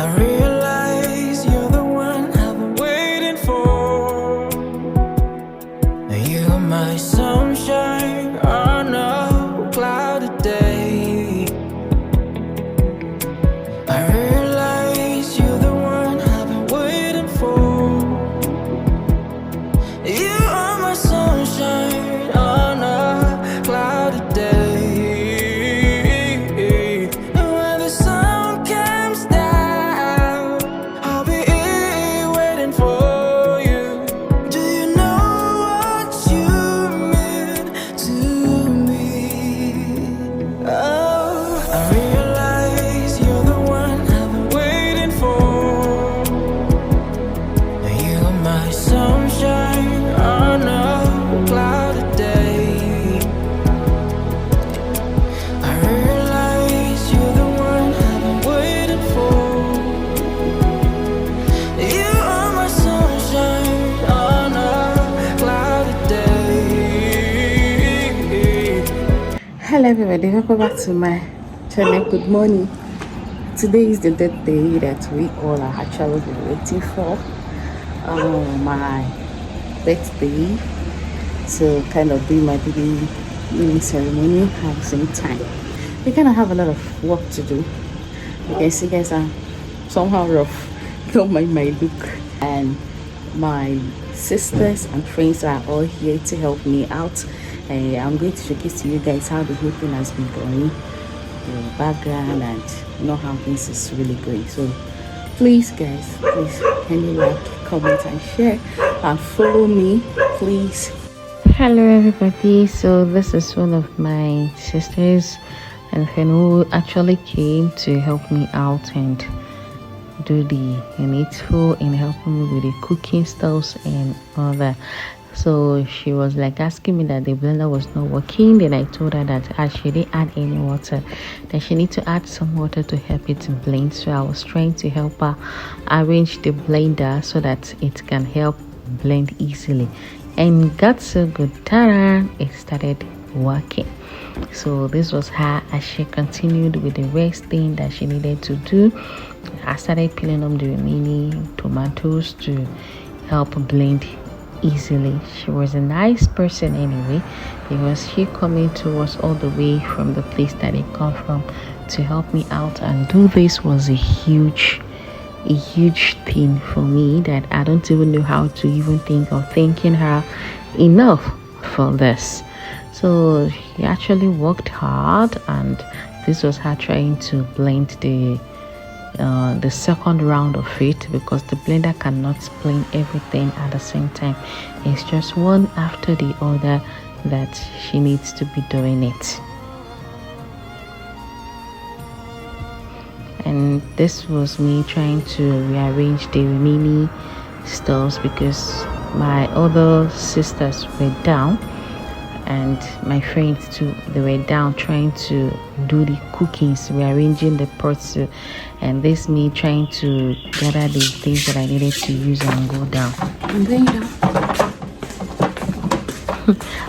I realize you're the one I've been waiting for. You're my sunshine on a cloudy day. I realize you're the one I've been waiting for. You are my sunshine on a cloudy day. And when the sun comes down, I'll be here waiting for you. Do you know what you mean to me? Oh, I realize you're the one I've been waiting for. You're my sunshine on a cloudy day. I realize you're the one I've been waiting for. You are my sunshine on a cloudy day. Hello everybody, welcome back to my channel. Good morning. Today is the third day that we all are actually waiting for, my birthday, to kind of do my baby naming ceremony at the same time. We kind of have a lot of work to do. You can see guys, I'm somehow rough. Don't mind my look. And my sisters and friends are all here to help me out. I'm going to showcase to you guys how the whole thing has been going, the background, and how things is really going. So please guys, please can you like, comment and share and follow me please. Hello everybody, so this is one of my sisters and friend who actually came to help me out and do the needful in helping me with the cooking stuffs and all that. So she was like asking me that the blender was not working. Then I told her that as she didn't add any water, that she need to add some water to help it to blend. So I was trying to help her arrange the blender so that it can help blend easily, and got so good, ta-da, it started working. So this was her as she continued with the rest thing that she needed to do. I started peeling up the remaining tomatoes to help blend easily. She was a nice person anyway, because she coming to us all the way from the place that they come from to help me out and do this was a huge thing for me, that I don't even know how to even think of thanking her enough for this. So she actually worked hard, and this was her trying to blend the second round of it, because the blender cannot blend everything at the same time. It's just one after the other that she needs to be doing it. And this was me trying to rearrange the remaining stuffs, because my other sisters were down and my friends too, they were down trying to do the cookings, rearranging the pots, and this me trying to gather the things that I needed to use and go down. I'm going down.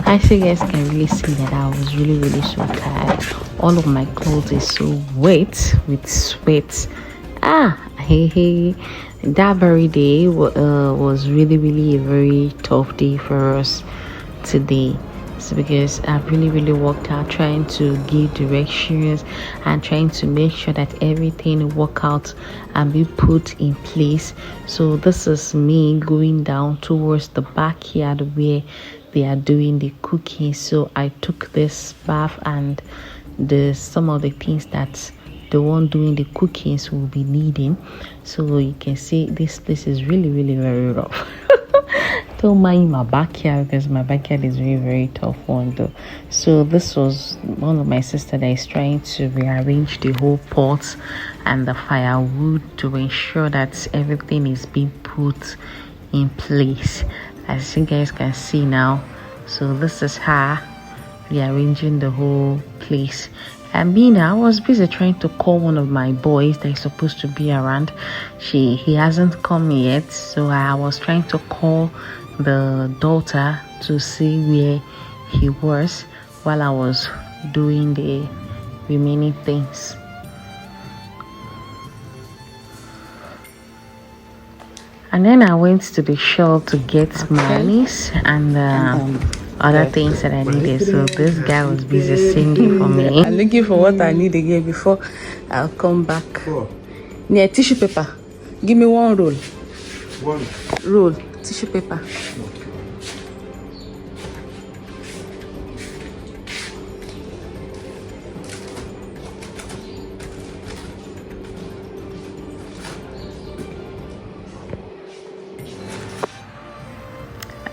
I see you guys can really see that I was really so tired. All of my clothes is so wet with sweat. Hey, that very day was really a very tough day for us today. So because I've really worked out trying to give directions and trying to make sure that everything work out and be put in place. So this is me going down towards the backyard where they are doing the cooking. So I took this bath and some of the things that the one doing the cookings will be needing. So you can see this place is really very rough. Don't mind my backyard, because my backyard is very tough one though. So this was one of my sister that is trying to rearrange the whole pot and the firewood to ensure that everything is being put in place, as you guys can see now. So this is her rearranging the whole place. And me now, I was busy trying to call one of my boys that is supposed to be around. He hasn't come yet, so I was trying to call the daughter to see where he was while I was doing the remaining things. And then I went to the shop to get mayonnaise and other things that I needed. So this guy was busy singing for me. I'm looking for what I need again before I'll come back. Yeah, tissue paper. Give me one roll. One roll tissue paper.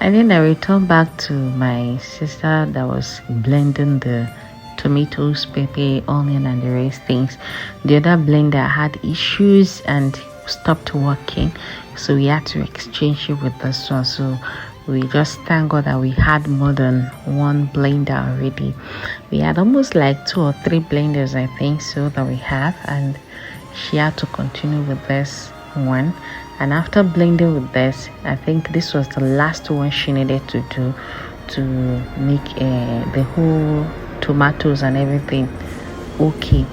And then I returned back to my sister that was blending the tomatoes, pepper, onion, and the rest things. The other blender had issues and stopped working, so we had to exchange it with this one. So we just thank God that we had more than one blender already. We had almost like 2 or 3 blenders, I think, so that we have, and she had to continue with this one. And after blending with this, I think this was the last one she needed to do to make the whole tomatoes and everything okay.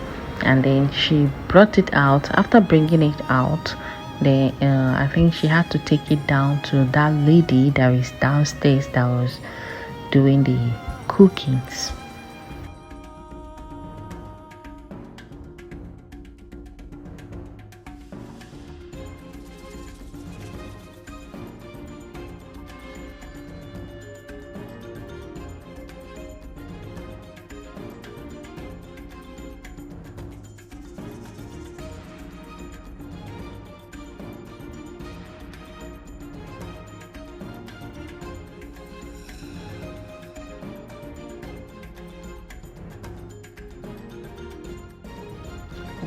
And then she brought it out. After bringing it out, I think she had to take it down to that lady that is downstairs that was doing the cookings.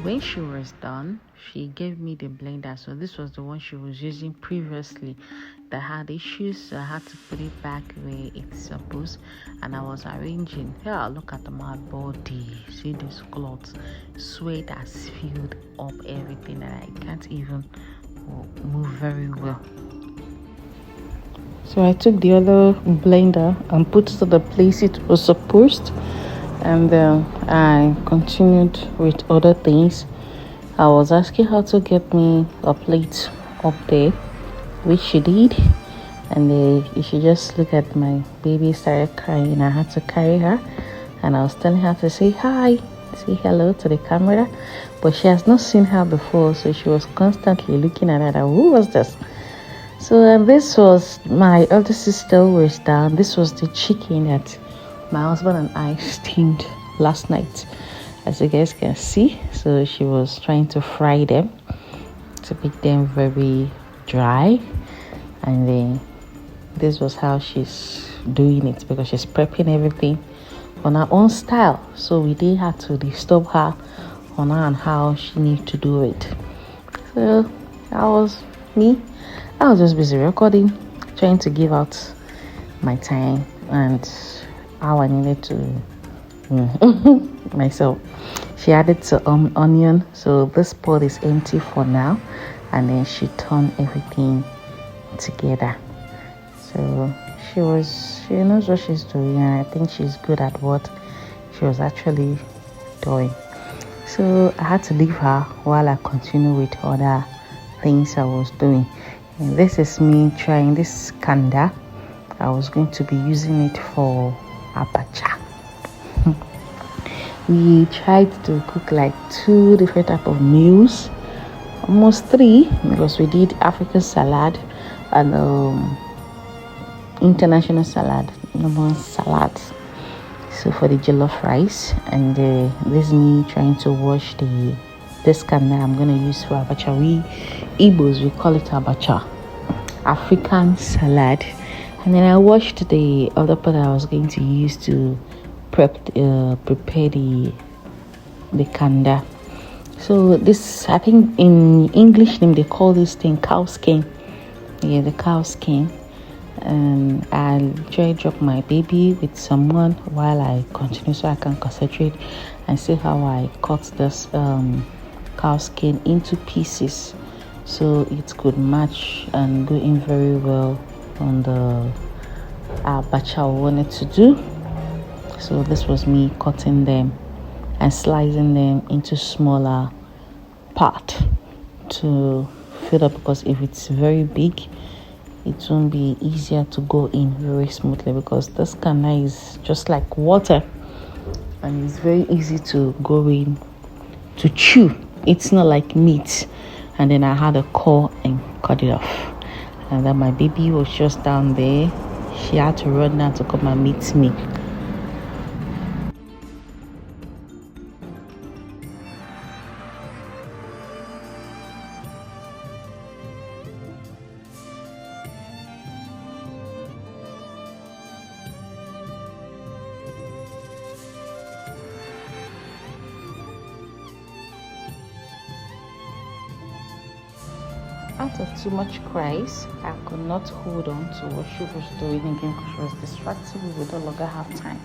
When she was done, she gave me the blender. So this was the one she was using previously that had issues, so I had to put it back where it's supposed. And I was arranging. Yeah, look at my body. See this cloth, sweat has filled up everything, and I can't even move very well. So I took the other blender and put it to the place it was supposed, and I continued with other things. I was asking her to get me a plate up there, which she did, and she just looked at my baby, started crying. I had to carry her, and I was telling her to say hi, say hello to the camera, but she has not seen her before, so she was constantly looking at her. Who was this? So this was my elder sister who was down. This was the chicken that my husband and I steamed last night, as you guys can see. So she was trying to fry them to make them very dry, and then this was how she's doing it, because she's prepping everything on her own style, so we didn't have to disturb her on her and how she needs to do it. So that was me. I was just busy recording, trying to give out my time and how I needed to myself. She added some onion, so this pot is empty for now, and then she turned everything together. So she knows what she's doing, and I think she's good at what she was actually doing. So I had to leave her while I continue with other things I was doing. And this is me trying this kanda. I was going to be using it for abacha. We tried to cook like 2 different type of meals, almost 3, because we did African salad and international salad, normal salad. So for the jollof rice, and this is me trying to wash this kanda I'm gonna use for abacha. We Igbos, we call it abacha, African salad. And then I washed the other pot I was going to use to prepare the kanda. So this, I think in English name they call this thing cow skin. Yeah, the cow skin. And I'll try to drop my baby with someone while I continue, so I can concentrate and see how I cut this cow skin into pieces, so it could match and go in very well on the abacha I wanted to do. So this was me cutting them and slicing them into smaller part to filled up, because if it's very big, it won't be easier to go in very smoothly, because this canal is just like water and it's very easy to go in to chew. It's not like meat. And then I had a call and cut it off. And then my baby was just down there. She had to run down to come and meet me. Out of too much cries, I could not hold on to what she was doing again, because she was distracted. We would no longer have time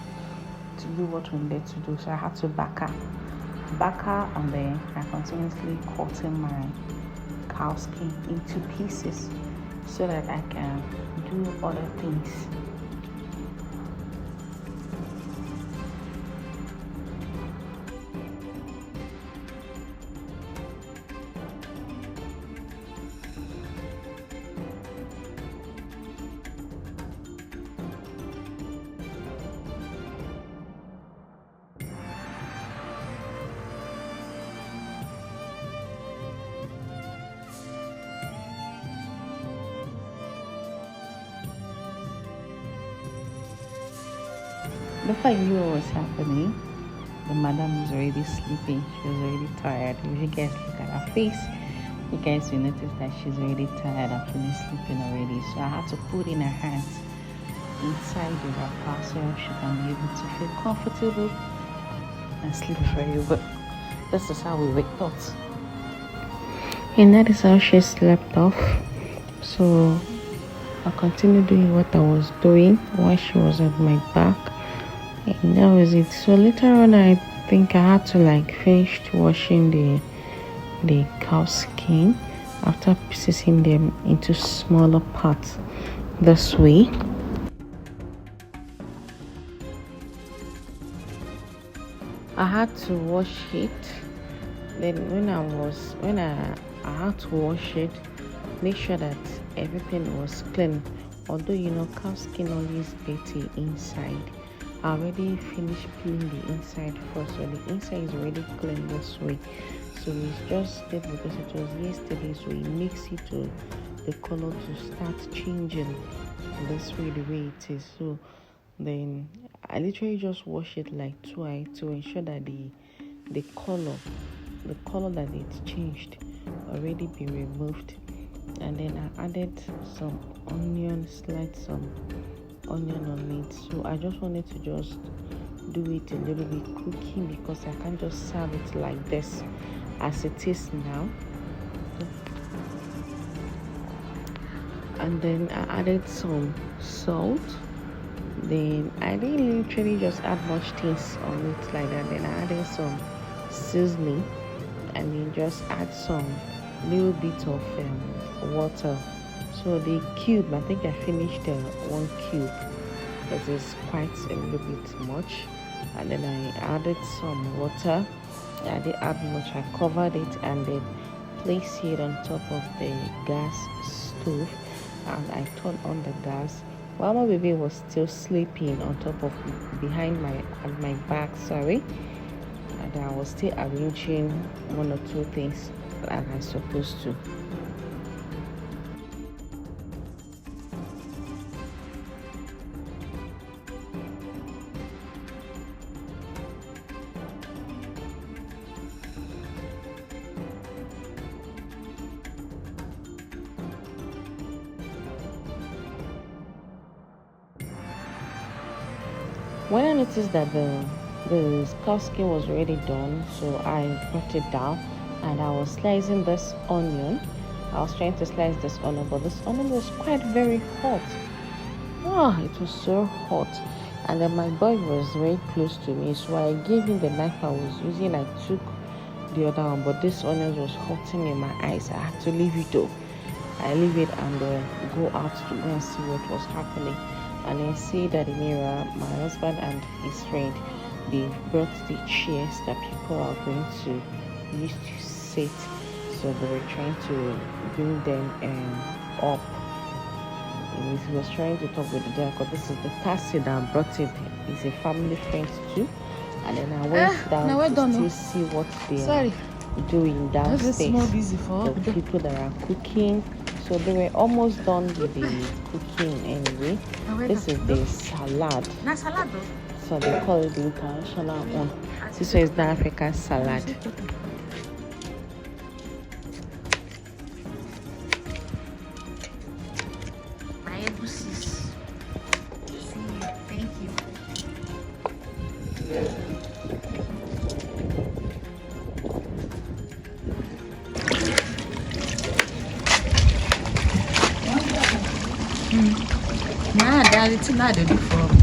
to do what we needed to do, so I had to back her, and then I continuously cutting my cow skin into pieces so that I can do other things. Before I knew what was happening, the madam was already sleeping. She was already tired. If you guys look at her face, you guys will notice that she's already tired and finished sleeping already. So I had to put in her hands inside the wrapper so she can be able to feel comfortable and sleep very well. This is how we wake up. And that is how she slept off. So I continued doing what I was doing while she was at my back. And that was it. So later on, I think I had to finish washing the cow skin after piecing them into smaller parts this way. I had to wash it. Then when I had to wash it, make sure that everything was clean. Although cow skin always dirty inside. I already finished peeling the inside first, so the inside is already clean this way. So it's just that because it was yesterday, so it makes it to the color to start changing this way, the way it is. So then I literally just wash it like twice to ensure that the color that it's changed already be removed. And then I added some onion, slice some onion on it. So I just wanted to just do it a little bit cooking, because I can't just serve it like this as it is now. And then I added some salt. Then I didn't literally just add much things on it like that. Then I added some seasoning, and then just add some little bit of water. So the cube, I think I finished one cube because it's quite a little bit much. And then I added some water. I didn't add much. I covered it and then placed it on top of the gas stove, and I turned on the gas while my baby was still sleeping on top of behind my back. Sorry. And I was still arranging one or two things that I was supposed to. When I noticed that the cow skin was already done, so I brought it down and I was slicing this onion. I was trying to slice this onion, but this onion was quite very hot. It was so hot. And then my boy was very close to me, so I gave him the knife I was using. I took the other one, but this onion was hurting in my eyes. I had to leave it though. I leave it and go out to go and see what was happening. And then see that Mira, my husband and his friend, they brought the chairs that people are going to use to sit. so they were trying to bring them up. He was trying to talk with the guy because this is the taxi that brought him. He's a family friend too. And then I went down to see what they are doing downstairs. The people that are cooking. So they were almost done with the cooking anyway. This is the salad. So they call it the international one. This is the African salad. Thank you. Nah, it's not a different.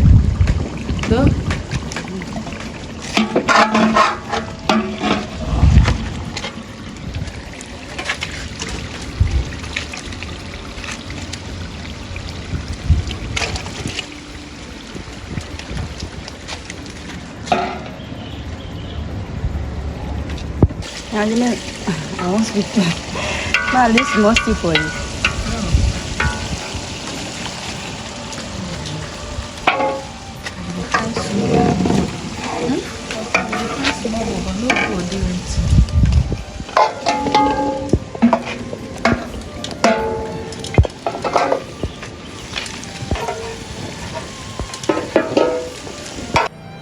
I want to be now this musty for you.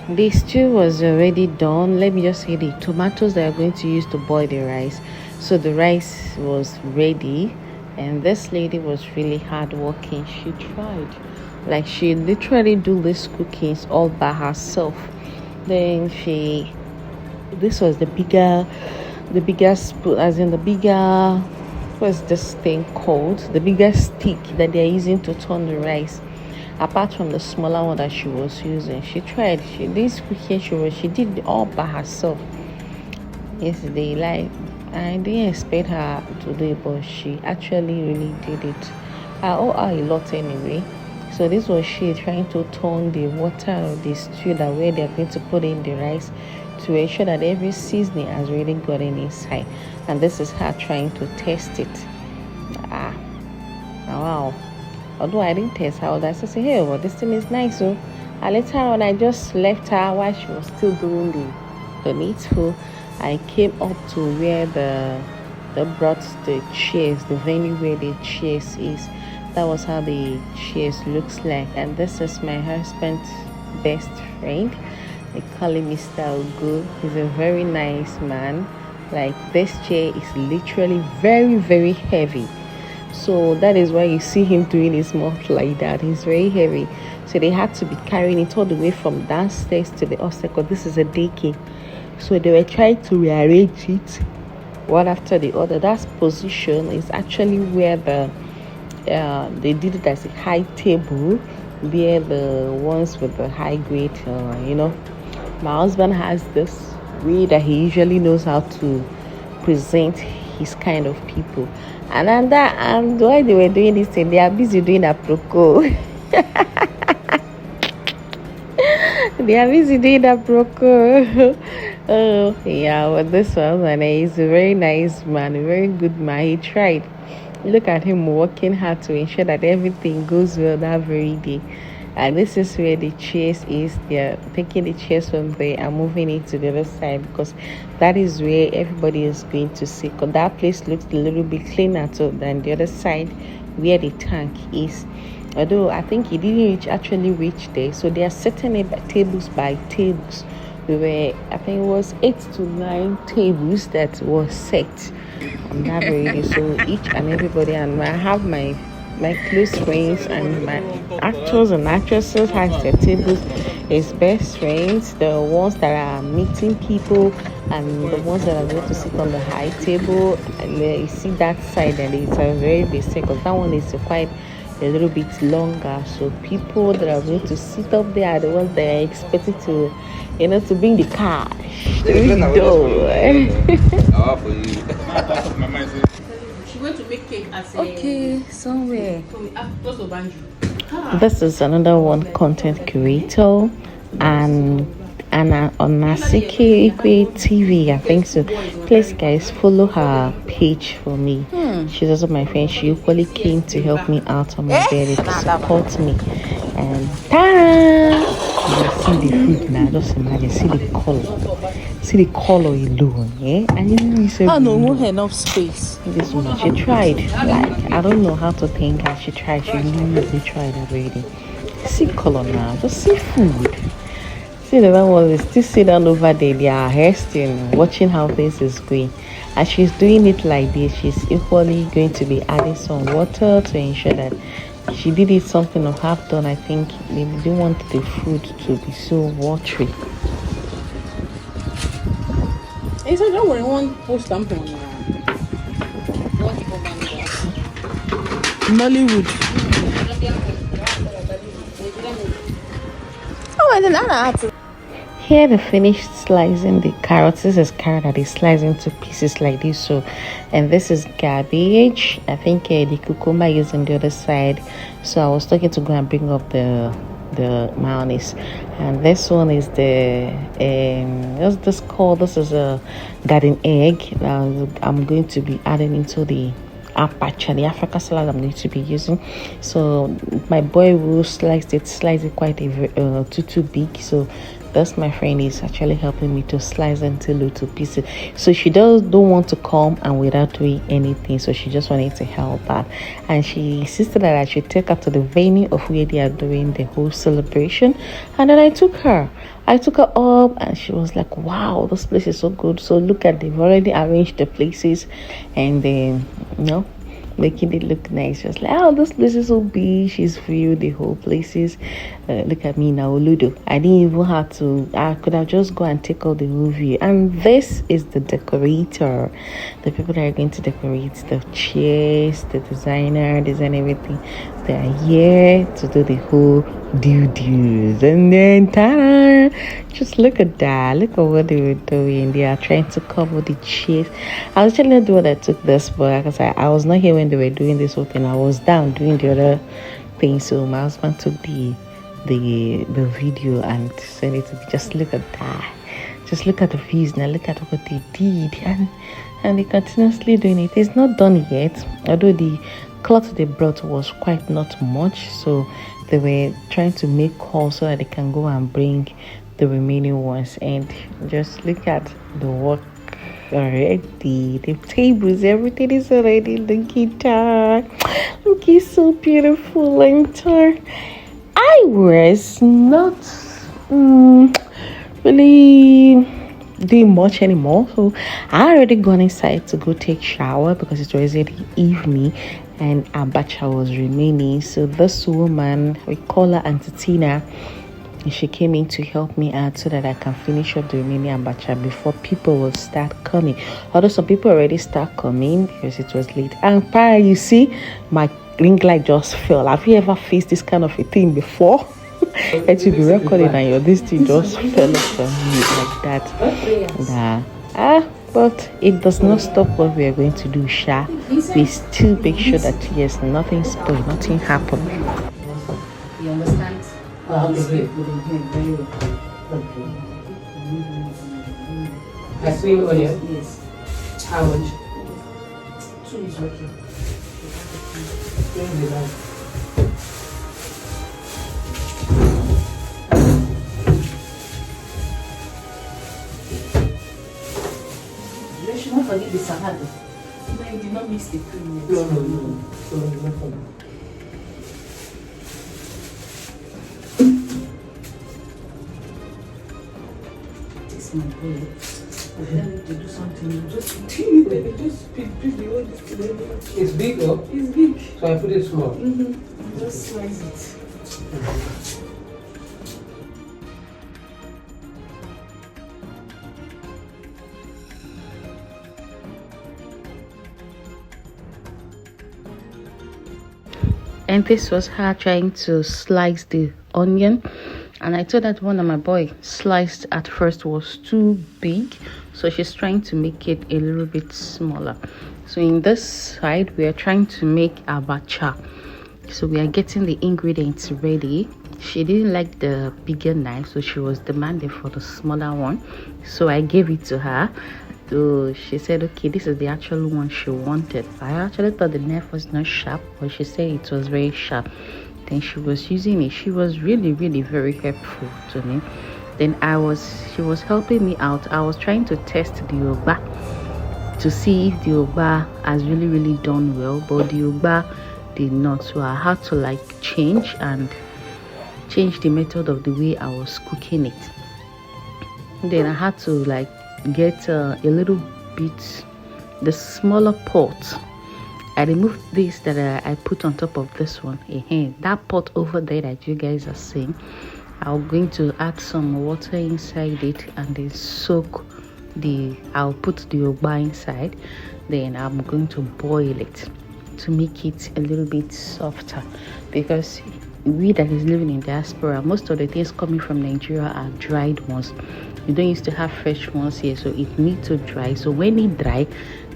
The stew was already done. Let me just say the tomatoes that are going to use to boil the rice. So the rice was ready, and this lady was really hardworking. She tried, like she literally do these cookings all by herself. Then this was the bigger spoon, as in the bigger, what's this thing called? The bigger stick that they're using to turn the rice. Apart from the smaller one that she was using, she tried. This cooking she did it all by herself. Yesterday, like I didn't expect her to do it, but she actually really did it. I owe her a lot anyway. So this was she trying to turn the water of the stew that where they're going to put in the rice to ensure that every seasoning has really gotten inside. And this is her trying to test it. Wow. Although I didn't test her, I said, hey, well, this thing is nice. So later on, I just left her while she was still doing the needful. I came up to where they brought the chairs, the venue where the chairs is. That was how the chairs looks like. And this is my husband's best friend. They call him Mr. Ogu. He's a very nice man. Like, this chair is literally very, very heavy. So that is why you see him doing his mouth like that. He's very heavy. So they had to be carrying it all the way from downstairs to the upstairs because this is a daycare. So they were trying to rearrange it one after the other. That position is actually where they did it as a high table, where the ones with the high grade, my husband has this way that he usually knows how to present his kind of people. And while they were doing this thing, they are busy doing a proco. They are busy doing a proco. Oh yeah, but this one, and he's a very nice man, a very good man. He tried. Look at him working hard to ensure that everything goes well that very day. And this is where the chairs is. They're taking the chairs from there and moving it to the other side because that is where everybody is going to sit. Because that place looks a little bit cleaner than the other side where the tank is. Although I think it didn't actually reach there. So they are setting it tables by tables. I think it was 8 to 9 tables that was set on that very day. So each and everybody, and I have my close friends and my actors and actresses has their tables. His best friends, the ones that are meeting people and the ones that are going to sit on the high table. And you see that side, and it's a very basic because that one is quite a little bit longer. So people that are going to sit up there are the ones that are expected to, to bring the cash through the door. She went to make cake at Somewhere. close to Banjo. This is another one content creator, and and on Nasiki TV, I think so. Please, guys, follow her page for me. She's also my friend. She equally came to help me out on my belly to support me. And ta-da! You see the food now. Just imagine, see the color alone, yeah. And you know, it's no enough space. this woman, she tried. Like, I don't know how to thank her. She tried. She really tried already. See color now. Just see food. See the one was still sit down over there. They are hairstyling, watching how things is going. And she's doing it like this. She's equally going to be adding some water to ensure that she did it something of half done. I think they didn't want the food to be so watery. Hey, so don't worry, one post stamp on Nollywood. Oh, and then I had to. Here they finished slicing the carrots. This is carrot that is sliced into pieces like this. So, and this is cabbage. I think the cucumber is on the other side. So I was talking to go and bring up the mayonnaise, and this one is the what's this called? This is a garden egg. I'm going to be adding into the apache, the Africa salad I'm going to be using. So my boy will slice it quite too big. So that's my friend is actually helping me to slice into little pieces. So she don't want to come and without doing anything. So she just wanted to help out, and she insisted that I should take her to the venue of where they are doing the whole celebration. And then I took her up, and she was like, wow, this place is so good. So look at, they've already arranged the places, and then making it look nice. Just like, oh, this place is so big. She's viewed the whole places. Look at me now, Ludo. I didn't even have to. I could have just go and take all the whole view. And this is the decorator, the people that are going to decorate the chairs, the design everything. They are here to do the whole dues. And then ta-da! Just look at that. Look at what they were doing. They are trying to cover the chairs. I was telling you what I took this, but because I was not here when they were doing this whole thing. I was down doing the other thing. So my husband took the video and sent it to me. Just look at that. Just look at the views now. Look at what they did, and they continuously doing it. It's not done yet, although the cloth they brought was quite not much. So they were trying to make calls so that they can go and bring the remaining ones. And just look at the work already. The tables, everything is already looking so beautiful and tired. I was not really doing much anymore, so I already gone inside to go take shower because it was already evening and abacha was remaining. So this woman, we call her Auntie Tina, she came in to help me out so that I can finish up the remaining abacha before people will start coming. Although some people already start coming because it was late. And prior, you see, my ring light just fell. Have you ever faced this kind of a thing before? It will be recording and this thing just fell off on me like that. But it does not stop what we are going to do, Sha. We still make sure that yes, nothing spoiled, nothing happened. You understand? I see onion. Yes. How much? 2 is okay. You should not forget the salad. No, you did not mix the cream yet. No. This is my boy. I need to do something. Just pick the whole this. It's big, though. It's big. So I put it small. Just slice it. And this was her trying to slice the onion, and I told that one that my boy sliced at first was too big, so she's trying to make it a little bit smaller. So in this side we are trying to make abacha. So we are getting the ingredients ready she didn't like the bigger knife, so she was demanding for the smaller one. So I gave it to her. So she said, okay, this is the actual one she wanted. I actually thought the knife was not sharp, but she said it was very sharp. Then she was using it. She was really very helpful to me. Then she was helping me out. I was trying to test the Yoruba to see if the Yoruba has really done well, but the Yoruba did not. So I had to like change the method of the way I was cooking it. Then I had to like get a little bit the smaller pot. I removed this that I put on top of this one. That pot over there that you guys are seeing, I'm going to add some water inside it and then I'll put the Yoruba inside. Then I'm going to boil it to make it a little bit softer, because we that is living in diaspora, most of the things coming from Nigeria are dried ones. We don't used to have fresh ones here, so it needs to dry. So when it dry,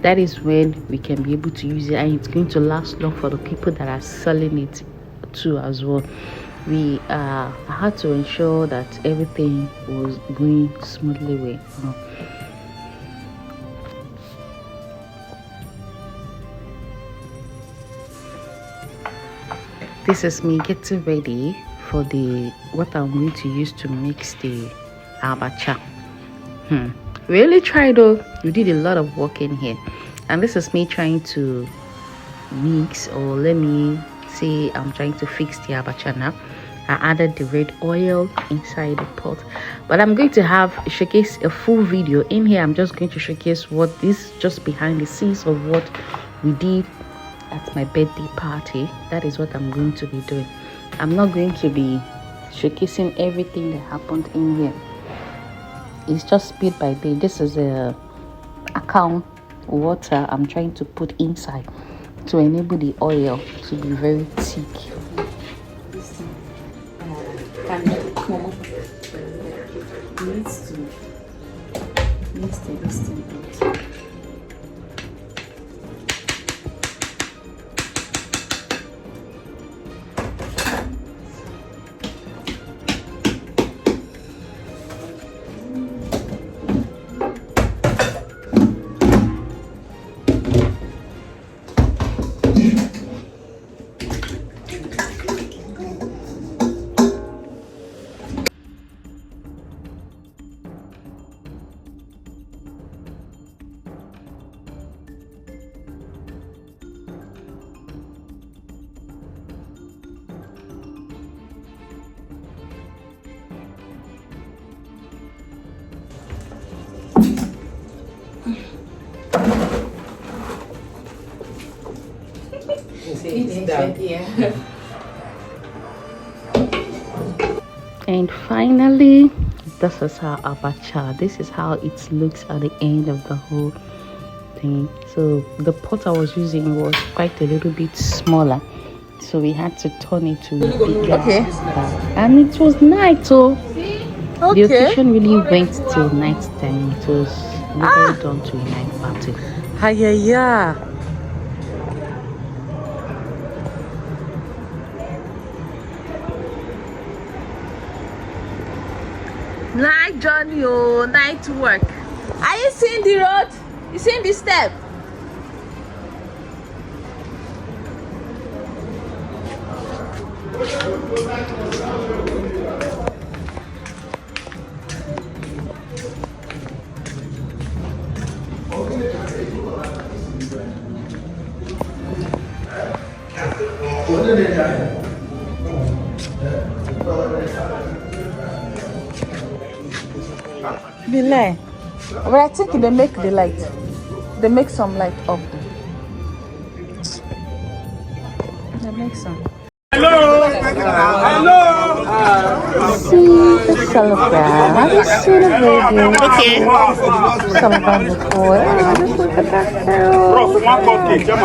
that is when we can be able to use it, and it's going to last long for the people that are selling it too as well. We had to ensure that everything was going smoothly with. This is me getting ready for what I'm going to use to mix the abacha. Really tried though. We did a lot of work in here, and this is me trying to mix, or let me say I'm trying to fix the abacha now. I added the red oil inside the pot, but I'm going to showcase a full video in here. I'm just going to showcase what is just behind the scenes of what we did at my birthday party. That is what I'm going to be doing. I'm not going to be showcasing everything that happened in here. It's just bit by bit. This is a account water I'm trying to put inside to enable the oil to be very thick. Needs to mix this thing out. Yeah. And finally, this is how abacha. This is how it looks at the end of the whole thing. So the pot I was using was quite a little bit smaller, so we had to turn it to bigger. Okay. And it was night, so the occasion really went till night time. It was really done to a night party. Yeah. Night journey, night work. Are you seeing the road? You seeing the step? The light. But I think they make the light. They make some light up. They make some. Hello. See the celebrate. Have you seen the video? Okay. Celebrate before. Just look at that girl.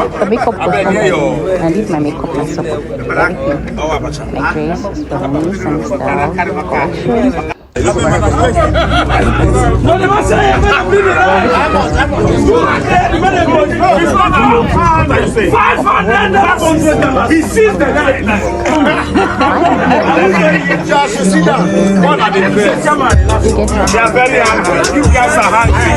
The makeup was not my I did my makeup myself. Everything. My dress is from me, some style, fashion. He sees the guy. Just sit down. They are very hungry. You guys are hungry.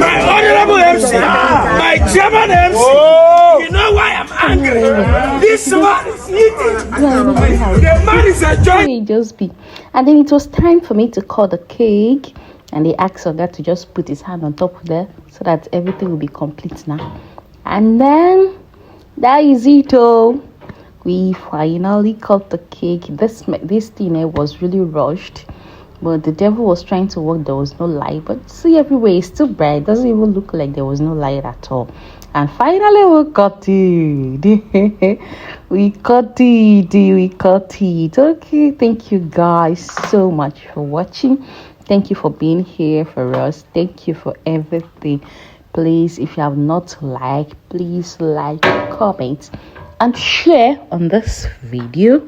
My honorable MC, my German MC. You know why I'm angry? This man is eating. The man is enjoying. Just be. And then it was time for me to cut the cake, and they asked Oga to just put his hand on top there so that everything will be complete now. And then that is it. Oh, we finally cut the cake. This thing was really rushed, but the devil was trying to work. There was no light, but see, everywhere is still bright. Doesn't even look like there was no light at all. And finally we cut it. we cut it. Okay, thank you guys so much for watching. Thank you for being here for us. Thank you for everything. Please, if you have not liked, please like, comment, and share on this video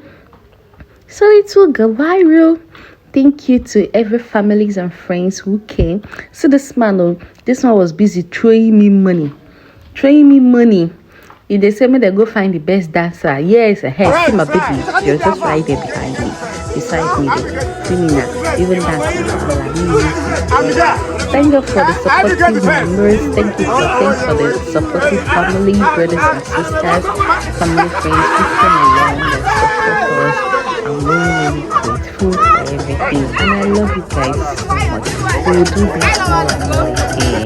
so it will go viral. Thank you to every families and friends who came. So this man was busy throwing me money. If they say me they go find the best dancer, yes, hey, see my baby, she was just right there behind me, beside me, there, even dancing. Thank you for the supportive members. Thanks for the supportive family, brothers and sisters, family friends who come along and support us. I'm really grateful for everything, and I love you guys so much. We will do this more and more again.